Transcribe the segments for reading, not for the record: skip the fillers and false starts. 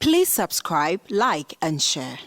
Please subscribe, like, and share.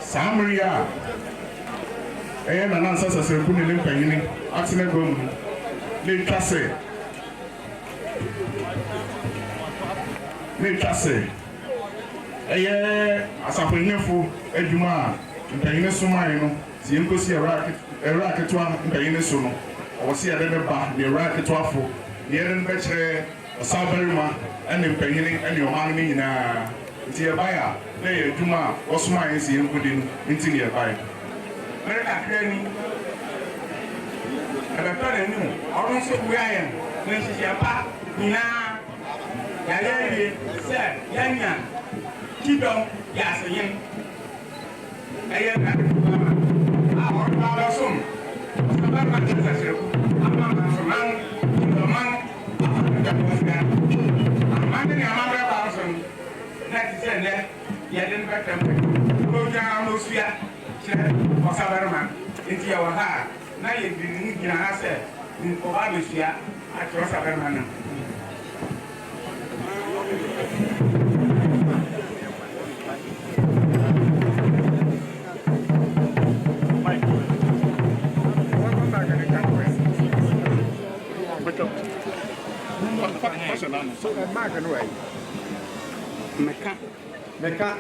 Samaria, and an answer as a good in Penny, Atene Gum, Lake Casse, as a Pennyful, Eduma, and Penny Sumano, the Incosi a racket one in Penny Suno, or see a little bar, the racket waffle, the Eden Betcher, a Sabarima, and in Penny and your money in a Tiabaya, lay a Juma, or Smile is in putting into nearby. America training. I am telling you, I don't see where I am. When she's a pack, Nina, Yaya, sir, Yanya, Kido, Gyasehene. I am our son. I'm not necessary. I'm not a man, the man, that was there. I'm managing a mother person. That is there. Yet in fact, I'm going down those fear. For Saberman, into your heart. Now you didn't get an answer in Boadu here at your Saberman. Welcome back in the country. So I'm back anyway. Mecca.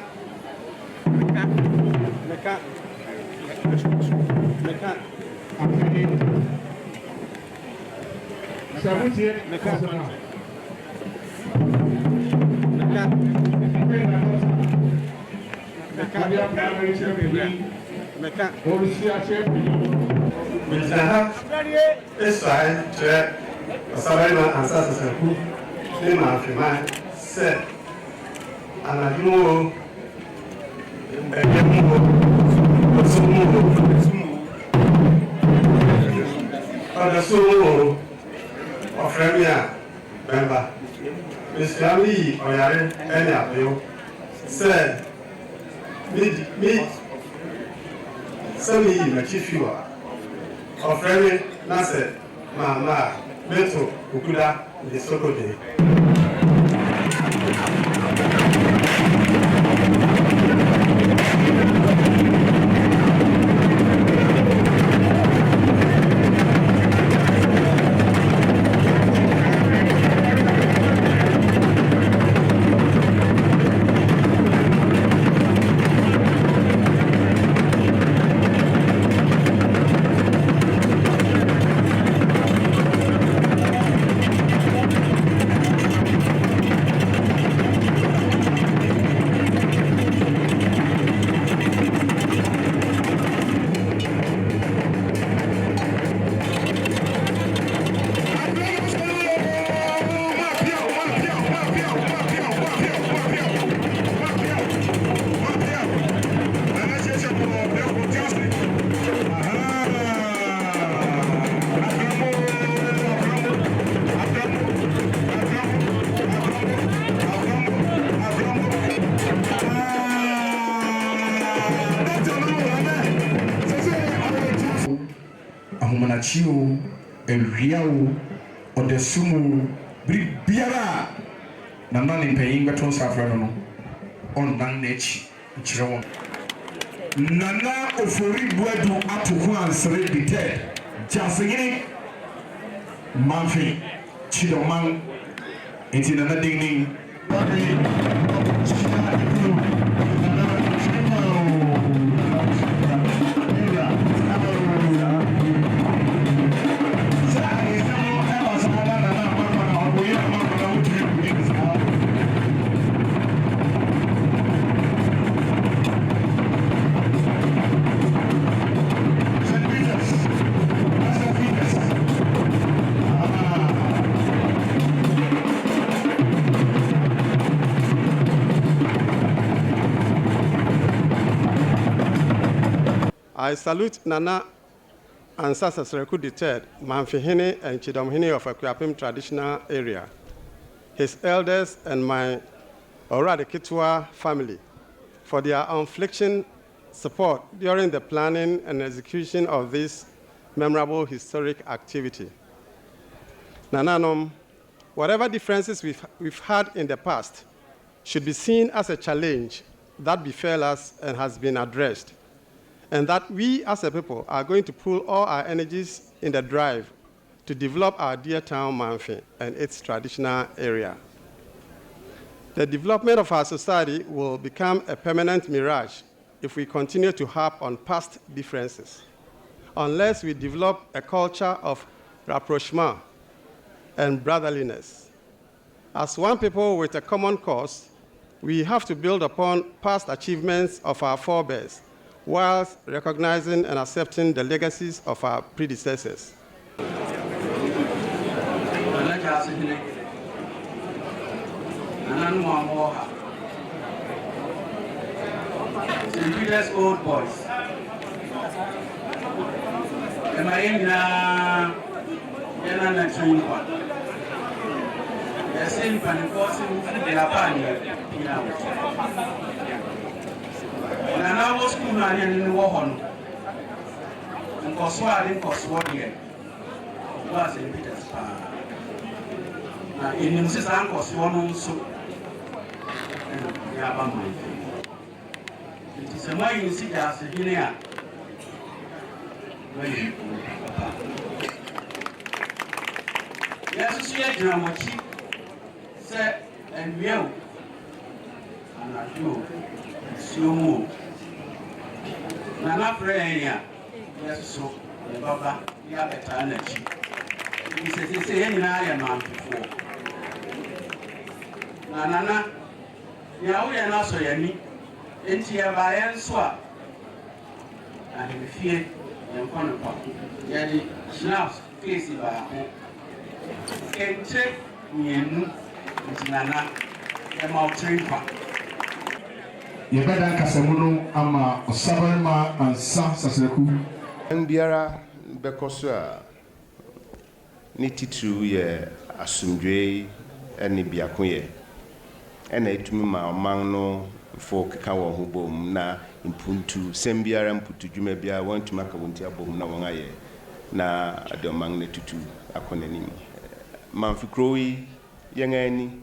Ofori member, Mr. Ali Oyare Enyapio said, me, Sami Machifiwa, Ofori Nase, Mama, Beto, Ukuda, the Sokode. Ahumanachiu, Elriau, Odesumu, Biara, Nanan paying Baton Safrano on Nanech, Nana Ofori Boadu Atikoasere dead. Gyasehene, Mamfe, Chidoman, it's in another ding. I salute Nana and Gyasehene III, Mamfe and Chidomhene of Akuapim traditional area, his elders and my Atikoasere family for their unflinching support during the planning and execution of this memorable historic activity. Nananom, whatever differences we've had in the past should be seen as a challenge that befell us and has been addressed, and that we as a people are going to pool all our energies in the drive to develop our dear town Mamfe and its traditional area. The development of our society will become a permanent mirage if we continue to harp on past differences, unless we develop a culture of rapprochement and brotherliness. As one people with a common cause, we have to build upon past achievements of our forebears whilst recognizing and accepting the legacies of our predecessors. Gyasehene, St. Peter's Old Boys. And my name is Yana Chungwa. The same Panicossi, the Lapania. And I was school in the Wahon. And Coswell in Coswell was St. Peter's Park. In Mrs. Uncle's one so. It is a way you see Gyasehene. Yes, she had Dramachi said, and you and I do so move. Nana Freya, yes, so the Baba, the other time. He says, he said, any iron man before. Nana, now we are not so any. Into your buy swap. And if fear and corner, Yadi snaps facing by a home. Can check me and Nana and Mountain Park. Yɛbɛda nkasɛmu no ama ɔsabarima ansa sasraku. Biara bɛkɔ so a ne titiriw yɛ asomdwee ne biako yɛ ɛna etumi ma ɔman no fo keka wɔ ho bom na mpuntu sɛm biara mputu dwuma biara wɔntumi aka wɔn ti abom na wɔn ayɛ na ade ɔman no tutu akɔ n'anim. Mamfe kuro yi yɛn ani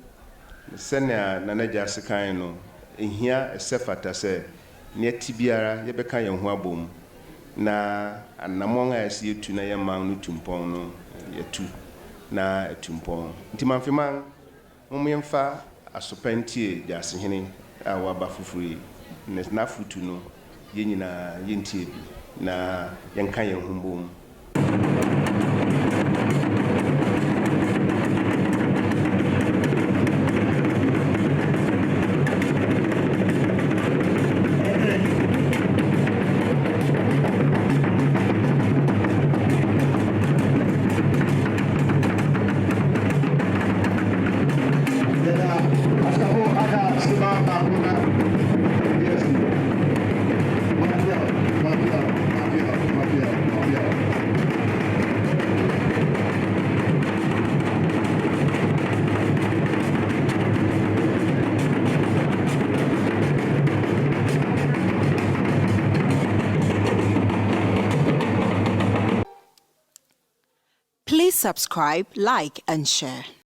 sɛnea Nana Gyase kan no ehia ɛsɛ fata sɛ ne ti biara yɛbɛka yɛn ho abom na anamɔn a ɛsɛ yɛtu na yɛman no tumpɔn no yɛtu na tumpɔn nti Mamfe man mo yɛmfa asopantie Gyasehene a waba foforo yi na futu no yɛn nyinaa yɛntie bi na yɛnka yɛn ho bom. Please subscribe, like, and share.